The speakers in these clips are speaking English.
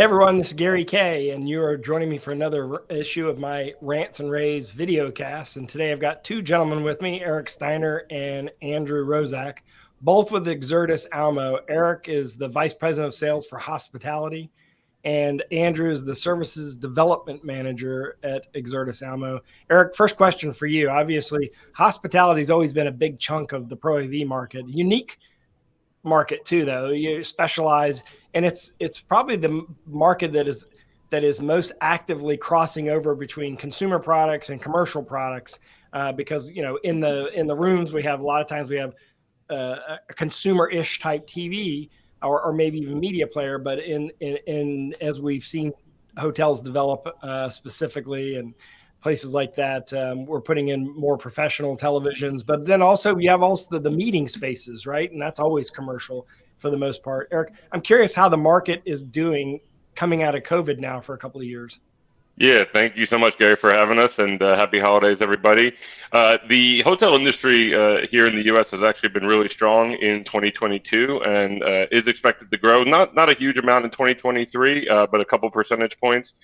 Hey everyone, this is Gary Kay, and you are joining me for another issue of my Rants and Raves video cast. And today I've got two gentlemen with me, Eric Steiner and Andrew Rozak, both with Exertis Almo. Eric is the Vice President of Sales for Hospitality, and Andrew is the Services Development Manager at Exertis Almo. Eric, first question for you. Obviously, hospitality has always been a big chunk of the ProAV market. Unique market too, though. You specialize, and it's probably the market that is most actively crossing over between consumer products and commercial products, because in the rooms we have a lot of times we have a consumer-ish type TV or maybe even media player, but in as we've seen hotels develop specifically and places like that, we're putting in more professional televisions, but then also you have also the meeting spaces, right? And that's always commercial for the most part. Eric, I'm curious how the market is doing coming out of COVID now for a couple of years. Yeah, thank you so much, Gary, for having us, and happy holidays, everybody. The hotel industry here in the U.S. has actually been really strong in 2022 and is expected to grow. Not a huge amount in 2023, but a couple percentage points.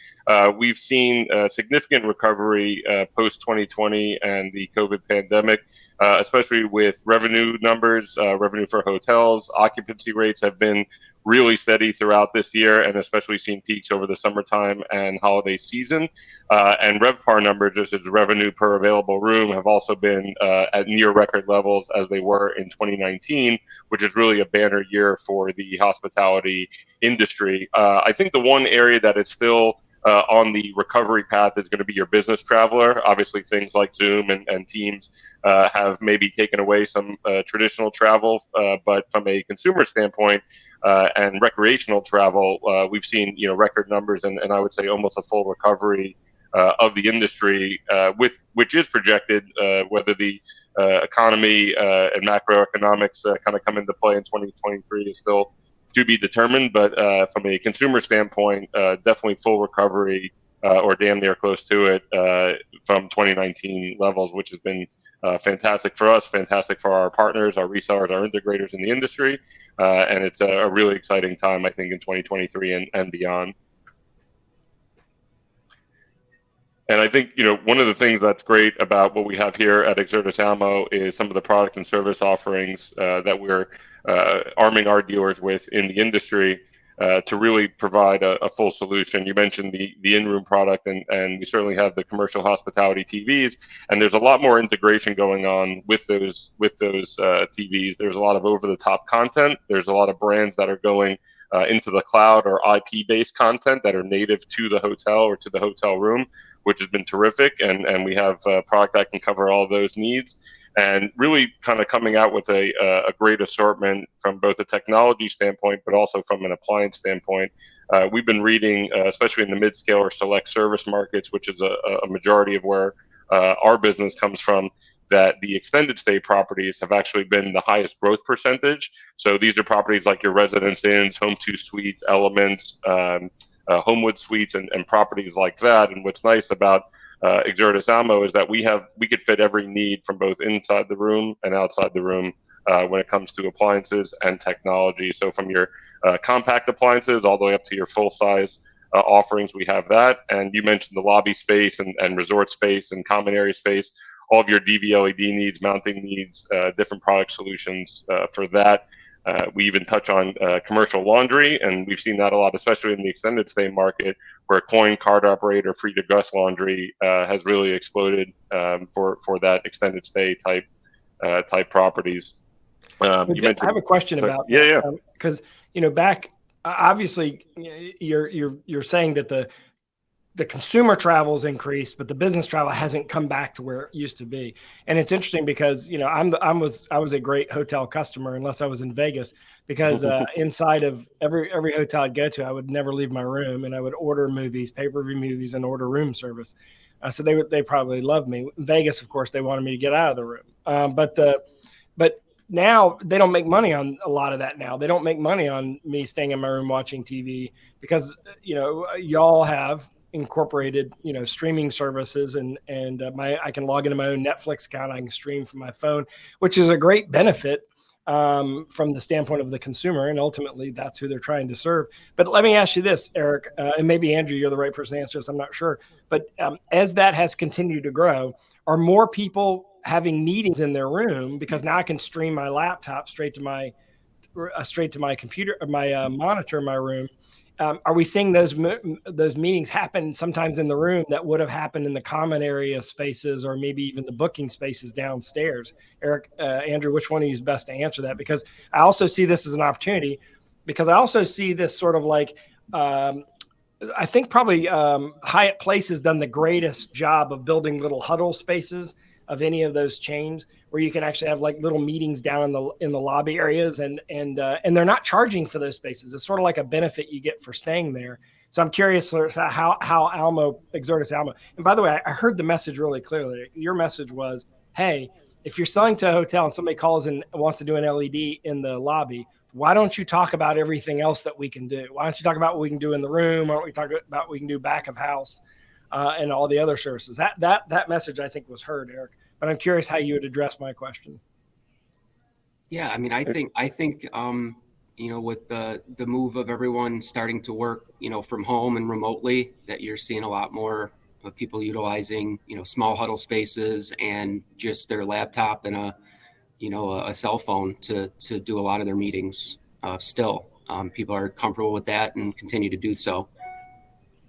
We've seen significant recovery post 2020 and the COVID pandemic, especially with revenue numbers, revenue for hotels. Occupancy rates have been really steady throughout this year, and especially seen peaks over the summertime and holiday season. And RevPAR numbers, just as revenue per available room, have also been at near record levels as they were in 2019, which is really a banner year for the hospitality industry. I think the one area that is still on the recovery path is going to be your business traveler. Obviously, things like Zoom and Teams have maybe taken away some traditional travel, but from a consumer standpoint and recreational travel, we've seen record numbers and I would say almost a full recovery of the industry, which is projected, whether the economy and macroeconomics kind of come into play in 2023 is still to be determined, but from a consumer standpoint, definitely full recovery or damn near close to it from 2019 levels, which has been fantastic for us, fantastic for our partners, our resellers, our integrators in the industry, and it's a really exciting time, I think, in 2023 and beyond. And I think, one of the things that's great about what we have here at Exertis Almo is some of the product and service offerings that we're arming our dealers with in the industry to really provide a full solution. You mentioned the in-room product, and we certainly have the commercial hospitality TVs, and there's a lot more integration going on with those TVs. There's a lot of over-the-top content. There's a lot of brands that are going into the cloud or IP-based content that are native to the hotel or to the hotel room, which has been terrific. And we have a product that can cover all those needs, and really kind of coming out with a great assortment from both a technology standpoint, but also from an appliance standpoint. We've been reading, especially in the mid-scale or select service markets, which is a majority of where our business comes from, that the extended stay properties have actually been the highest growth percentage. So these are properties like your Residence Inns, Home2 Suites, Elements, Homewood Suites, and properties like that. And what's nice about Exertis Almo is that we could fit every need from both inside the room and outside the room when it comes to appliances and technology. So from your compact appliances all the way up to your full size offerings, we have that. And you mentioned the lobby space and resort space and common area space, all of your DV LED needs, mounting needs, different product solutions for that. We even touch on commercial laundry, and we've seen that a lot, especially in the extended stay market, where coin, card operator, free to guest laundry has really exploded for that extended stay type properties. I have a question about that, because back obviously you're saying that the consumer travel's increased, but the business travel hasn't come back to where it used to be. And it's interesting because, I was a great hotel customer unless I was in Vegas, because inside of every hotel I'd go to, I would never leave my room, and I would order movies, pay-per-view movies, and order room service. So they probably loved me. In Vegas, of course, they wanted me to get out of the room. But now they don't make money on a lot of that now. They don't make money on me staying in my room watching TV because, y'all have incorporated, streaming services and I can log into my own Netflix account. I can stream from my phone, which is a great benefit. from the standpoint of the consumer, and ultimately that's who they're trying to serve. But let me ask you this, Eric, and maybe Andrew, you're the right person to answer this. I'm not sure, but as that has continued to grow, are more people having meetings in their room because now I can stream my laptop straight to my computer, my monitor in my room? Are we seeing those meetings happen sometimes in the room that would have happened in the common area spaces or maybe even the booking spaces downstairs? Eric, Andrew, which one of you is best to answer that? Because I also see this as an opportunity, because I also see this sort of like, I think probably Hyatt Place has done the greatest job of building little huddle spaces of any of those chains, where you can actually have like little meetings down in the lobby areas, and they're not charging for those spaces. It's sort of like a benefit you get for staying there. So I'm curious how Exertis Almo. And by the way, I heard the message really clearly. Your message was, hey, if you're selling to a hotel and somebody calls and wants to do an LED in the lobby, why don't you talk about everything else that we can do? Why don't you talk about what we can do in the room? Why don't we talk about what we can do back of house? And all the other services. That message, I think, was heard, Eric. But I'm curious how you would address my question. Yeah, I mean, I think with the move of everyone starting to work, from home and remotely, that you're seeing a lot more of people utilizing, small huddle spaces and just their laptop and a cell phone to do a lot of their meetings. Still, people are comfortable with that and continue to do so.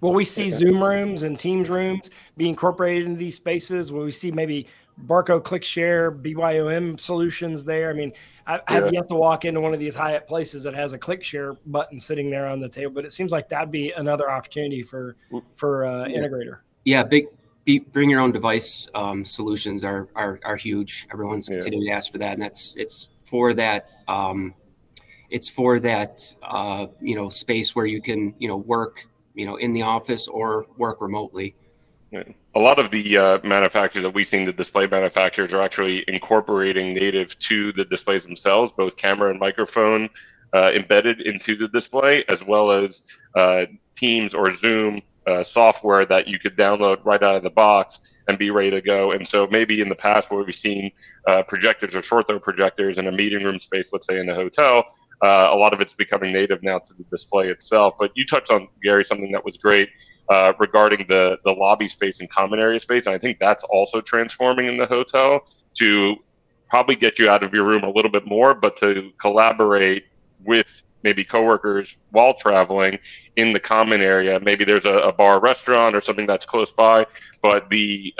Will we see Zoom rooms and Teams rooms be incorporated into these spaces? Will we see maybe Barco ClickShare, BYOM solutions there? I mean, I have yet to walk into one of these Hyatt Places that has a ClickShare button sitting there on the table, but it seems like that'd be another opportunity for integrator. Yeah, bring your own device solutions are huge. Everyone's continuing to ask for that, and it's for that. It's for that space where you can work in the office or work remotely. A lot of the manufacturers that we've seen, the display manufacturers, are actually incorporating native to the displays themselves, both camera and microphone embedded into the display, as well as Teams or Zoom software that you could download right out of the box and be ready to go. And so maybe in the past where we've seen projectors or short throw projectors in a meeting room space, let's say in a hotel, a lot of it's becoming native now to the display itself. But you touched on, Gary, something that was great regarding the lobby space and common area space. And I think that's also transforming in the hotel to probably get you out of your room a little bit more, but to collaborate with maybe coworkers while traveling in the common area. Maybe there's a bar, restaurant, or something that's close by, but the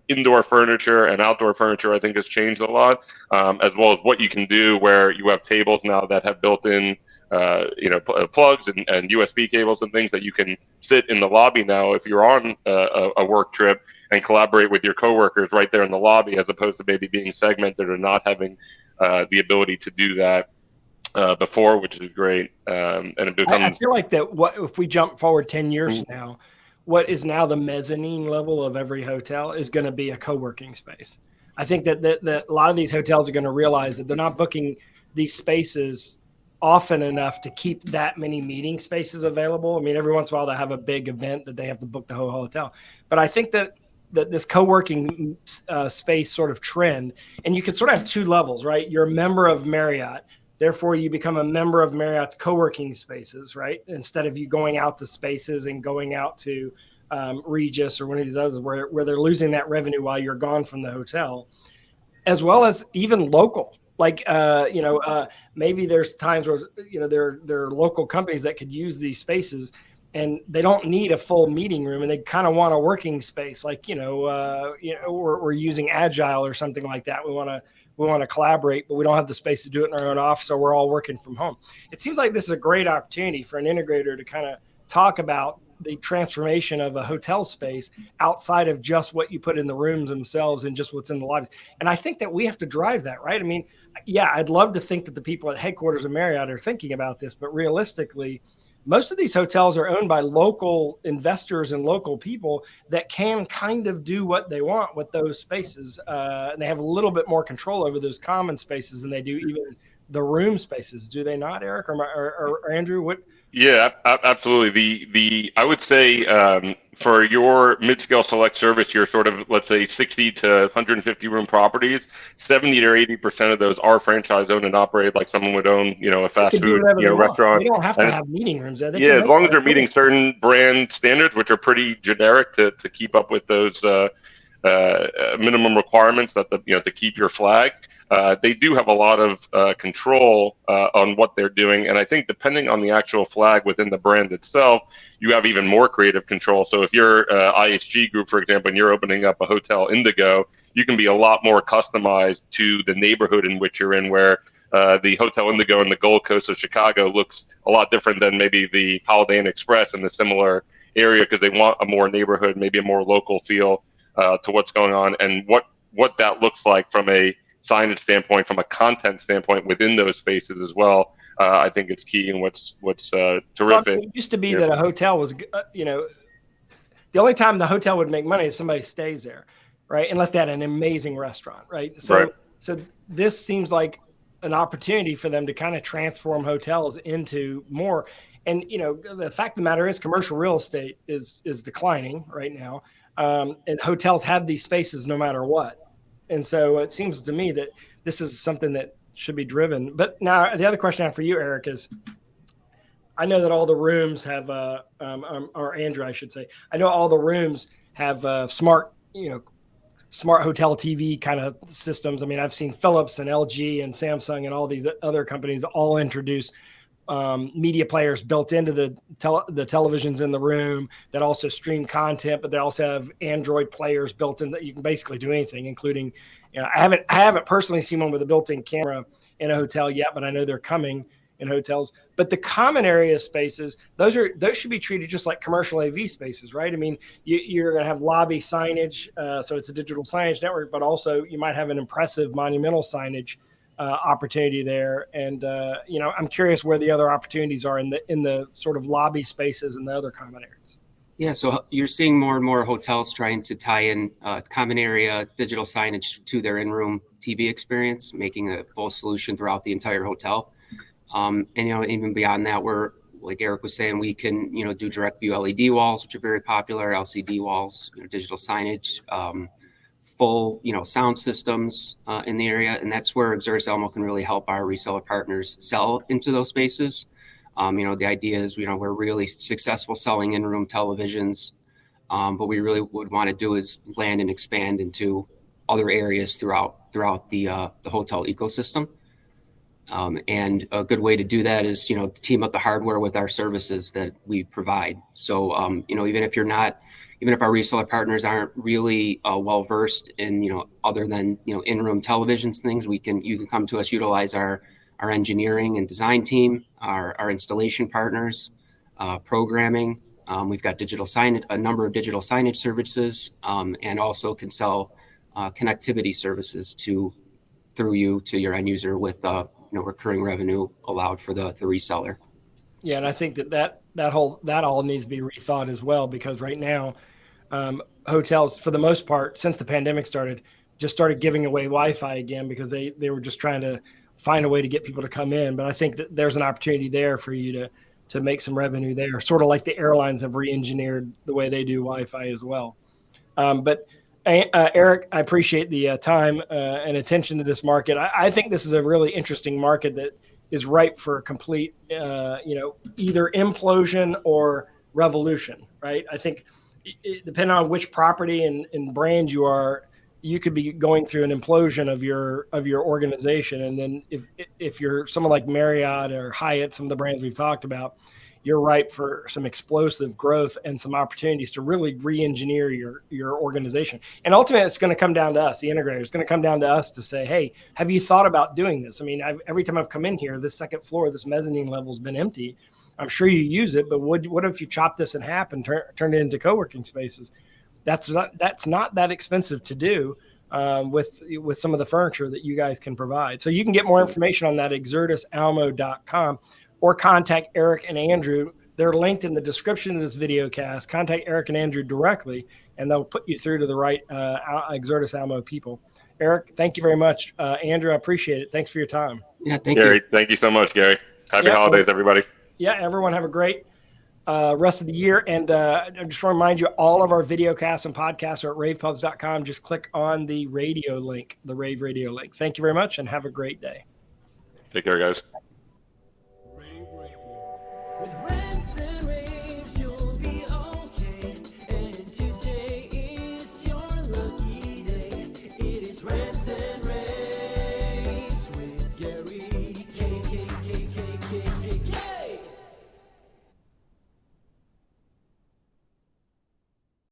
indoor furniture and outdoor furniture, I think, has changed a lot, as well as what you can do where you have tables now that have built-in plugs and USB cables and things that you can sit in the lobby now if you're on a work trip and collaborate with your coworkers right there in the lobby, as opposed to maybe being segmented or not having the ability to do that before, which is great. And it becomes. I feel like that. What if we jump forward 10 years from now? What is now the mezzanine level of every hotel is going to be a co-working space. I think that a lot of these hotels are going to realize that they're not booking these spaces often enough to keep that many meeting spaces available. I mean, every once in a while they have a big event that they have to book the whole hotel. But I think that this co-working space sort of trend, and you could sort of have two levels, right? You're a member of Marriott. Therefore, you become a member of Marriott's co-working spaces, right? Instead of you going out to spaces and going out to Regis or one of these others where they're losing that revenue while you're gone from the hotel, as well as even local. Like, maybe there's times where, there are local companies that could use these spaces and they don't need a full meeting room and they kind of want a working space. Like, we're using Agile or something like that. We want to collaborate, but we don't have the space to do it in our own office, so we're all working from home. It seems like this is a great opportunity for an integrator to kind of talk about the transformation of a hotel space outside of just what you put in the rooms themselves and just what's in the lobbies. And I think that we have to drive that, right? I mean, yeah, I'd love to think that the people at headquarters of Marriott are thinking about this, but realistically, most of these hotels are owned by local investors and local people that can kind of do what they want with those spaces. And they have a little bit more control over those common spaces than they do even the room spaces. Do they not, Eric or Andrew? Yeah, absolutely. I would say for your mid-scale select service, your sort of, let's say, 60 to 150 room properties, 70 to 80% of those are franchise owned and operated, like someone would own, a They fast can do food, whatever they want. restaurant. They don't have to And have meeting rooms there. They yeah, can as make long as they're whatever. meeting certain brand standards, which are pretty generic to keep up with those minimum requirements that to keep your flag. They do have a lot of control on what they're doing, and I think depending on the actual flag within the brand itself, you have even more creative control. So if you're IHG Group, for example, and you're opening up a Hotel Indigo, you can be a lot more customized to the neighborhood in which you're in, where the Hotel Indigo in the Gold Coast of Chicago looks a lot different than maybe the Holiday Inn Express in the similar area, because they want a more neighborhood, maybe a more local feel to what's going on, and what that looks like from a signage standpoint, from a content standpoint within those spaces as well. I think it's key, and what's terrific. Well, it used to be that a hotel was, the only time the hotel would make money is somebody stays there, right? Unless they had an amazing restaurant, right? So this seems like an opportunity for them to kind of transform hotels into more. And the fact of the matter is, commercial real estate is declining right now, and hotels have these spaces no matter what. And so it seems to me that this is something that should be driven. But now the other question I have for you, Eric, is I know that all the rooms have, or Andrew, I should say, I know all the rooms have smart hotel TV kind of systems. I mean, I've seen Philips and LG and Samsung and all these other companies all introduce media players built into the televisions in the room that also stream content, but they also have Android players built in that you can basically do anything, including, I haven't personally seen one with a built-in camera in a hotel yet, but I know they're coming in hotels. But the common area spaces, those should be treated just like commercial AV spaces, right? I mean, you're going to have lobby signage, so it's a digital signage network, but also you might have an impressive monumental signage opportunity there. And I'm curious where the other opportunities are in the sort of lobby spaces and the other common areas. Yeah, so you're seeing more and more hotels trying to tie in common area digital signage to their in-room TV experience, making a full solution throughout the entire hotel. And even beyond that, we're, like Eric was saying, we can do direct view LED walls, which are very popular, LCD walls, digital signage, full sound systems in the area, and that's where Exertis Elmo can really help our reseller partners sell into those spaces. The idea is we're really successful selling in-room televisions, but we really would want to do is land and expand into other areas throughout the hotel ecosystem. And a good way to do that is team up the hardware with our services that we provide. So even if our reseller partners aren't really well versed in other than in-room televisions things, you can come to us, utilize our engineering and design team, our installation partners, programming. We've got a number of digital signage services, and also can sell connectivity services through you to your end user with recurring revenue allowed for the reseller. Yeah, and I think that all needs to be rethought as well, because right now, hotels, for the most part, since the pandemic started giving away Wi-Fi again, because they were just trying to find a way to get people to come in. But I think that there's an opportunity there for you to make some revenue there, sort of like the airlines have re-engineered the way they do Wi-Fi as well. But Eric, I appreciate the time and attention to this market. I think this is a really interesting market that is ripe for a complete, either implosion or revolution, right? I think depending on which property and brand you are, you could be going through an implosion of your organization. And then if you're someone like Marriott or Hyatt, some of the brands we've talked about, you're ripe for some explosive growth and some opportunities to really re-engineer your organization. And ultimately, it's going to come down to us, the integrators. It's going to come down to us to say, hey, have you thought about doing this? I mean, every time I've come in here, this second floor, this mezzanine level has been empty. I'm sure you use it, but what if you chop this in half and turn it into co-working spaces? That's not that expensive to do with some of the furniture that you guys can provide. So you can get more information on that at exertisalmo.com. or contact Eric and Andrew. They're linked in the description of this video cast. Contact Eric and Andrew directly, and they'll put you through to the right Exertis Almo people. Eric, thank you very much. Andrew, I appreciate it. Thanks for your time. Yeah, thank Gary, you. thank you so much, Gary. Happy holidays, everybody. Yeah, everyone have a great rest of the year. And I just want to remind you, all of our video casts and podcasts are at ravepubs.com. Just click on the radio link, the rAVe radio link. Thank you very much and have a great day. Take care, guys. rAVe Radio with rAVe.